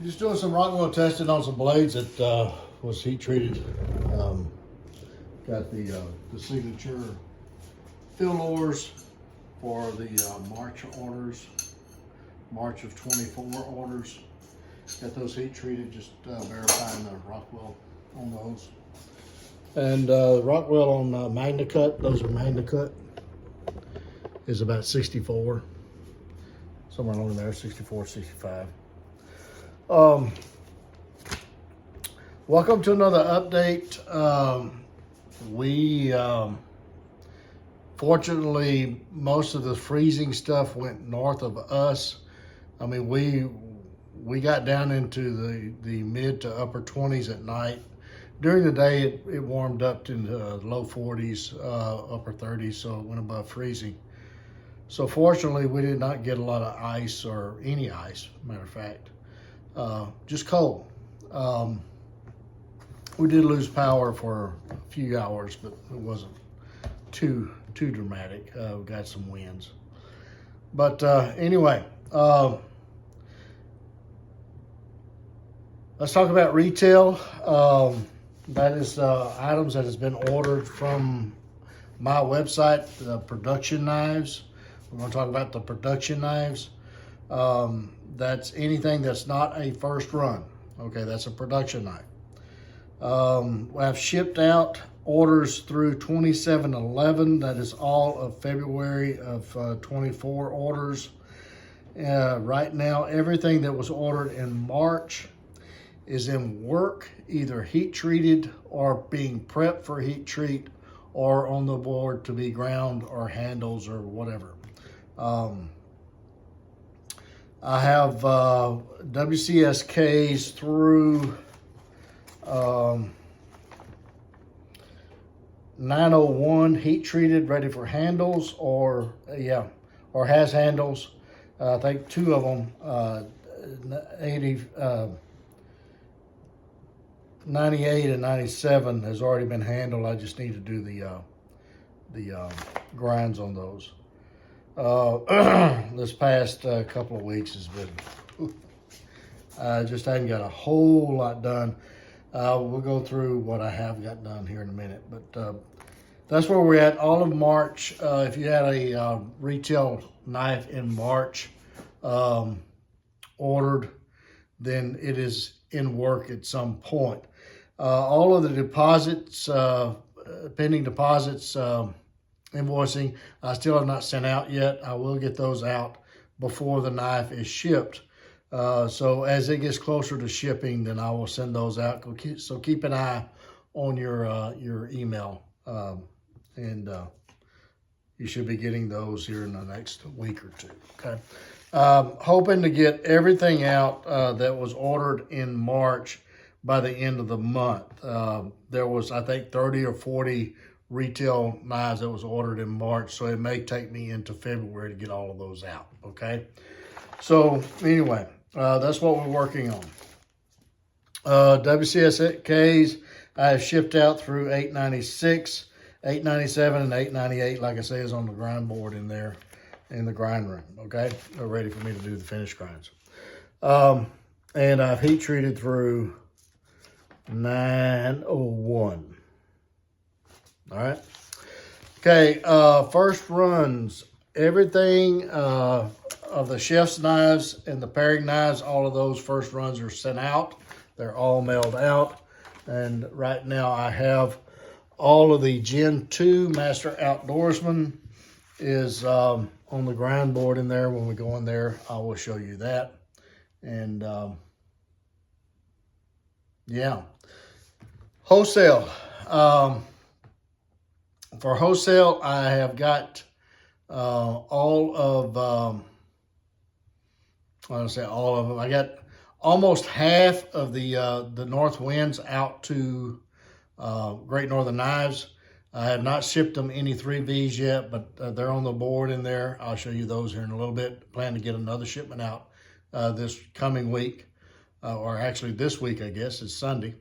Just doing some Rockwell testing on some blades that was heat treated. Got the signature fill orders for the March orders, March of 24 orders. Got those heat treated, just verifying the Rockwell on those. And Rockwell on MagnaCut, those are MagnaCut, is about 64. Somewhere along there, 64, 65. Welcome to another update. Fortunately, most of the freezing stuff went north of us. I mean, we got down into the mid to upper 20s at night. During the day, it warmed up into low 40s, upper 30s, so it went above freezing. So fortunately, we did not get a lot of ice or any ice, matter of fact. Just cold. We did lose power for a few hours, but it wasn't too dramatic. We got some winds. But anyway, let's talk about retail. That is items that has been ordered from my website, the production knives. We're going to talk about the production knives. That's anything that's not a first run. Okay, that's a production knife. I've shipped out orders through 27/11. That is all of February of 24 orders. Right now, everything that was ordered in March is in work, either heat treated or being prepped for heat treat or on the board to be ground or handles or whatever. I have WCSKs through 901 heat treated, ready for handles, or has handles. I think two of them, 98 and 97 has already been handled. I just need to do the grinds on those. This past couple of weeks has been, I just haven't got a whole lot done. We'll go through what I have got done here in a minute, but that's where we're at. All of March. If you had a retail knife in March ordered, then it is in work at some point. All of the deposits, pending deposits, invoicing, I still have not sent out yet. I will get those out before the knife is shipped. So as it gets closer to shipping, then I will send those out. So keep an eye on your email, and you should be getting those here in the next week or two. Okay. Hoping to get everything out that was ordered in March by the end of the month. There was, I think, 30 or 40 retail knives that was ordered in March, so it may take me into February to get all of those out. Okay. So anyway, that's what we're working on. WCSKs I have shipped out through 896, 897, and 898. Like I say, is on the grind board in there in the grind room. Okay, they're ready for me to do the finished grinds. And I've heat treated through 901. All right. Okay. First runs. Everything of the chef's knives and the paring knives, all of those first runs are sent out. They're all mailed out. And right now I have all of the Gen 2 Master Outdoorsman is on the grind board in there. When we go in there, I will show you that. And yeah. Wholesale. For wholesale, I have got all of, I don't say all of them. I got almost half of the North Winds out to Great Northern Knives. I have not shipped them any 3Vs yet, but they're on the board in there. I'll show you those here in a little bit. Plan to get another shipment out this coming week, or actually this week, I guess. It's Sunday.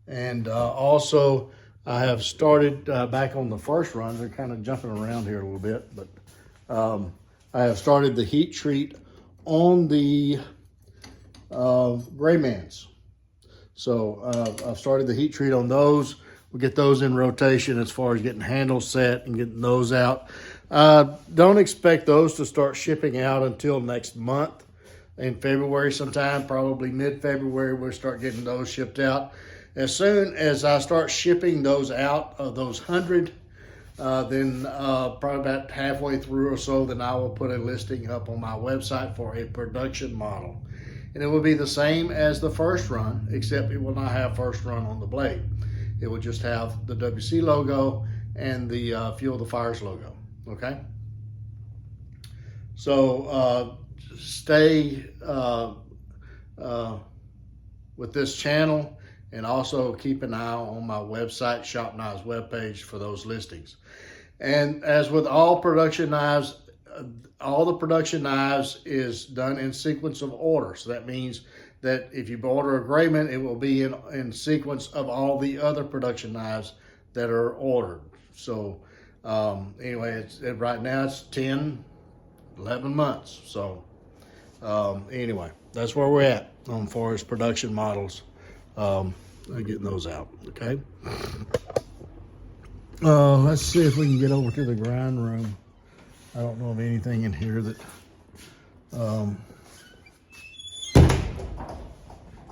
And also, I have started back on the first run. They're kind of jumping around here a little bit, but I have started the heat treat on the gray mans. So I've started the heat treat on those. We'll get those in rotation as far as getting handles set and getting those out. Don't expect those to start shipping out until next month. In February sometime, probably mid-February, we'll start getting those shipped out. As soon as I start shipping those out, those 100, then probably about halfway through or so, then I will put a listing up on my website for a production model. And it will be the same as the first run, except it will not have first run on the blade. It will just have the WC logo and the Fuel the Fires logo, okay? So stay with this channel, and also keep an eye on my website, Shop Knives webpage, for those listings. And as with all production knives, all the production knives is done in sequence of order. So that means that if you order a Grayman, it will be in sequence of all the other production knives that are ordered. So anyway, right now it's 10, 11 months. So anyway, that's where we're at on far as production models, getting those out, okay? Let's see if we can get over to the grind room. I don't know of anything in here that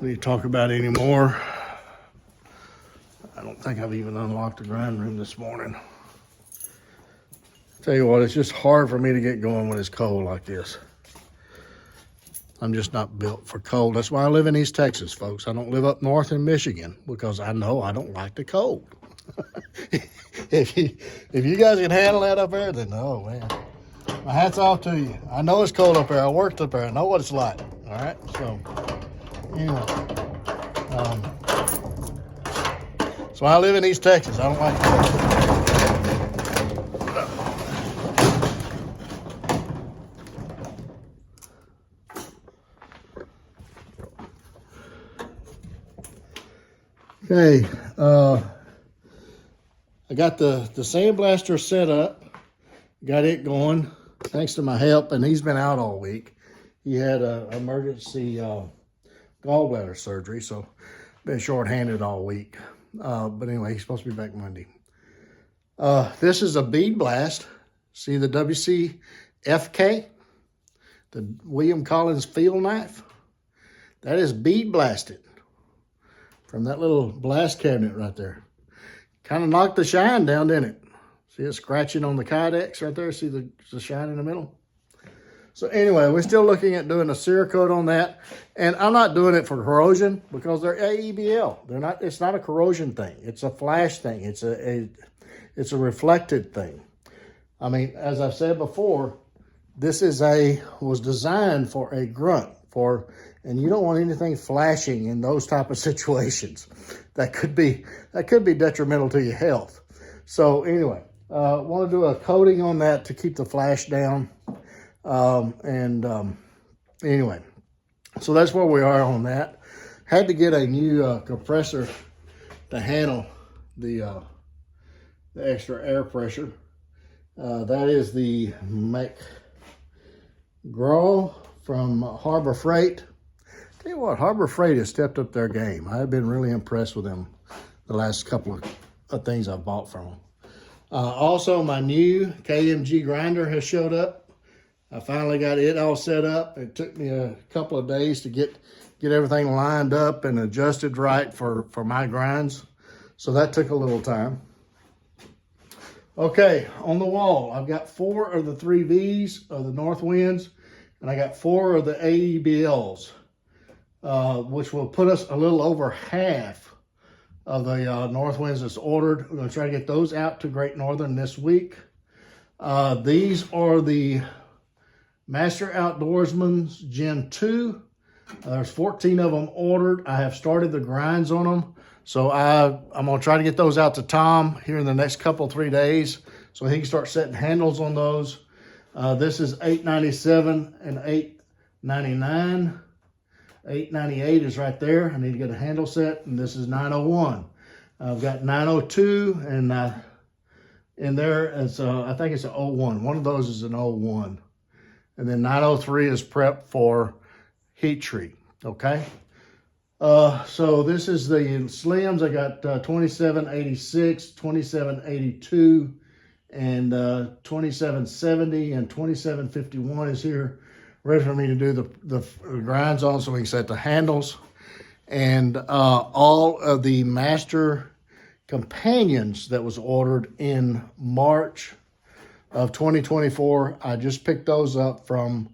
we need to talk about anymore. I don't think I've even unlocked the grind room this morning. Tell you what, it's just hard for me to get going when it's cold like this. I'm just not built for cold. That's why I live in East Texas, folks. I don't live up north in Michigan because I know I don't like the cold. If you guys can handle that up there, then oh man, my hat's off to you. I know it's cold up there. I worked up there. I know what it's like. All right. So anyway, so I live in East Texas. I don't like cold. Okay, I got the sandblaster set up, got it going, thanks to my help, and he's been out all week. He had an emergency gallbladder surgery, so been short-handed all week. But anyway, he's supposed to be back Monday. This is a bead blast. See the WC FK, the William Collins field knife? That is bead blasted from that little blast cabinet right there. Kind of knocked the shine down, didn't it? See it scratching on the Kydex right there? See the shine in the middle? So anyway, we're still looking at doing a Cerakote on that. And I'm not doing it for corrosion because they're AEBL. They're not. It's not a corrosion thing. It's a flash thing. It's a reflected thing. I mean, as I've said before, this was designed for a grunt, and you don't want anything flashing in those type of situations. That could be detrimental to your health. So anyway, want to do a coating on that to keep the flash down. Anyway, so that's where we are on that. Had to get a new compressor to handle the extra air pressure. That is the McGraw from Harbor Freight. Tell you what, Harbor Freight has stepped up their game. I've been really impressed with them the last couple of things I've bought from them. Also, my new KMG grinder has showed up. I finally got it all set up. It took me a couple of days to get everything lined up and adjusted right for my grinds. So that took a little time. Okay, on the wall, I've got 4 of the 3Vs of the North Winds, and I got 4 of the AEBLs. Which will put us a little over half of the North Winds that's ordered. We're going to try to get those out to Great Northern this week. These are the Master Outdoorsman's Gen 2. There's 14 of them ordered. I have started the grinds on them. So I'm going to try to get those out to Tom here in the next 3 days so he can start setting handles on those. This is $8.97 and $8.99. 898 is right there. I need to get a handle set, and this is 901. I've got 902, and in there, it's I think it's an 01. One of those is an 01. And then 903 is prep for heat treat, okay? So this is the slims. I got 2786, 2782, and 2770, and 2751 is here, ready for me to do the grinds on so we can set the handles. And all of the master companions that was ordered in March of 2024, I just picked those up from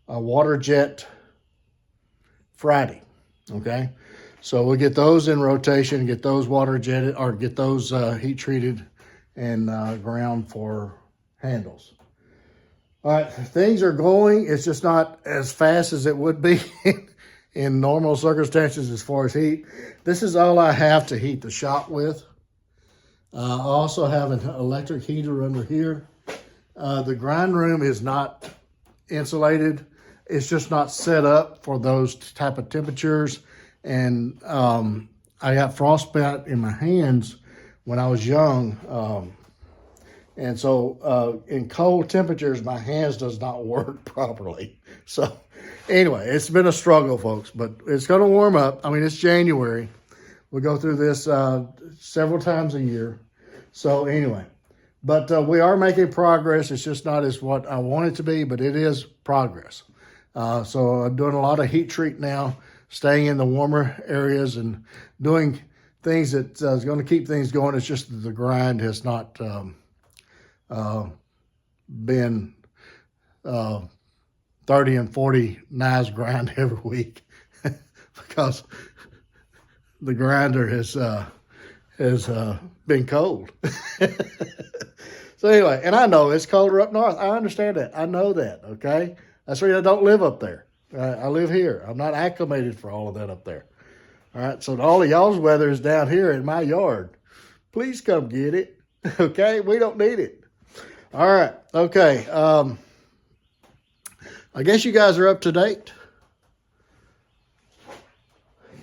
Water Jet Friday, okay? So we'll get those in rotation, get those water jetted, or get those heat treated and ground for handles. All right, things are going. It's just not as fast as it would be in normal circumstances as far as heat. This is all I have to heat the shop with. I also have an electric heater under here. The grind room is not insulated. It's just not set up for those type of temperatures. And I got frostbite in my hands when I was young. And so in cold temperatures, my hands does not work properly. So anyway, it's been a struggle, folks, but it's going to warm up. I mean, it's January. We go through this several times a year. So anyway, but we are making progress. It's just not as what I want it to be, but it is progress. So I'm doing a lot of heat treat now, staying in the warmer areas and doing things that is going to keep things going. It's just that the grind has not been 30 and 40 knives grind every week because the grinder has been cold. So anyway, and I know it's colder up north. I understand that. I know that, okay? That's why I don't live up there. I live here. I'm not acclimated for all of that up there. All right, so all of y'all's weather is down here in my yard. Please come get it, okay? We don't need it. All right, okay. I guess you guys are up to date.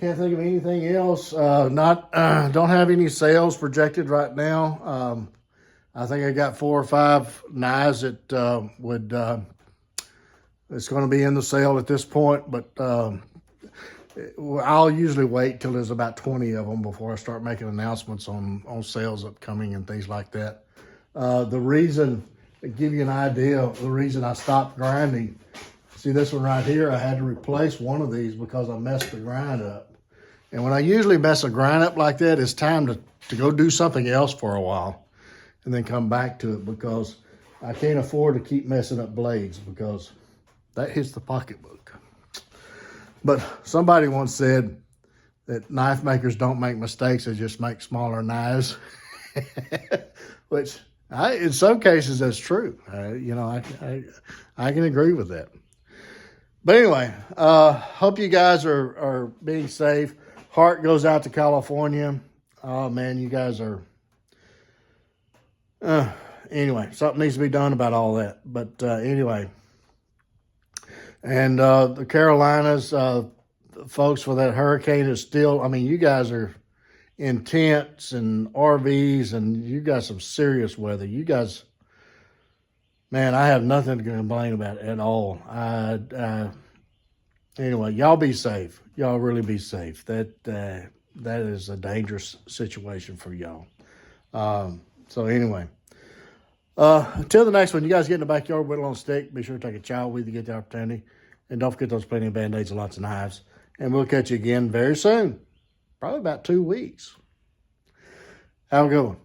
Can't think of anything else. Don't have any sales projected right now. I think I got 4 or 5 knives that it's going to be in the sale at this point, but I'll usually wait till there's about 20 of them before I start making announcements on sales upcoming and things like that. The reason, to give you an idea of the reason I stopped grinding, see this one right here, I had to replace one of these because I messed the grind up. And when I usually mess a grind up like that, it's time to go do something else for a while and then come back to it, because I can't afford to keep messing up blades, because that hits the pocketbook. But somebody once said that knife makers don't make mistakes, they just make smaller knives, which in some cases that's true. I can agree with that. But anyway, hope you guys are being safe. Heart goes out to California. Oh man, you guys are, anyway, something needs to be done about all that. But anyway, and the Carolinas, folks, for that hurricane is still, I mean, you guys are in tents and RVs, and you got some serious weather. You guys, man, I have nothing to complain about at all. Anyway, y'all be safe. Y'all really be safe. That is a dangerous situation for y'all. So anyway, until the next one, you guys get in the backyard, whittle on a stick. Be sure to take a child with you, get the opportunity. And don't forget those plenty of Band-Aids and lots of knives. And we'll catch you again very soon. Probably about 2 weeks. Have a good one.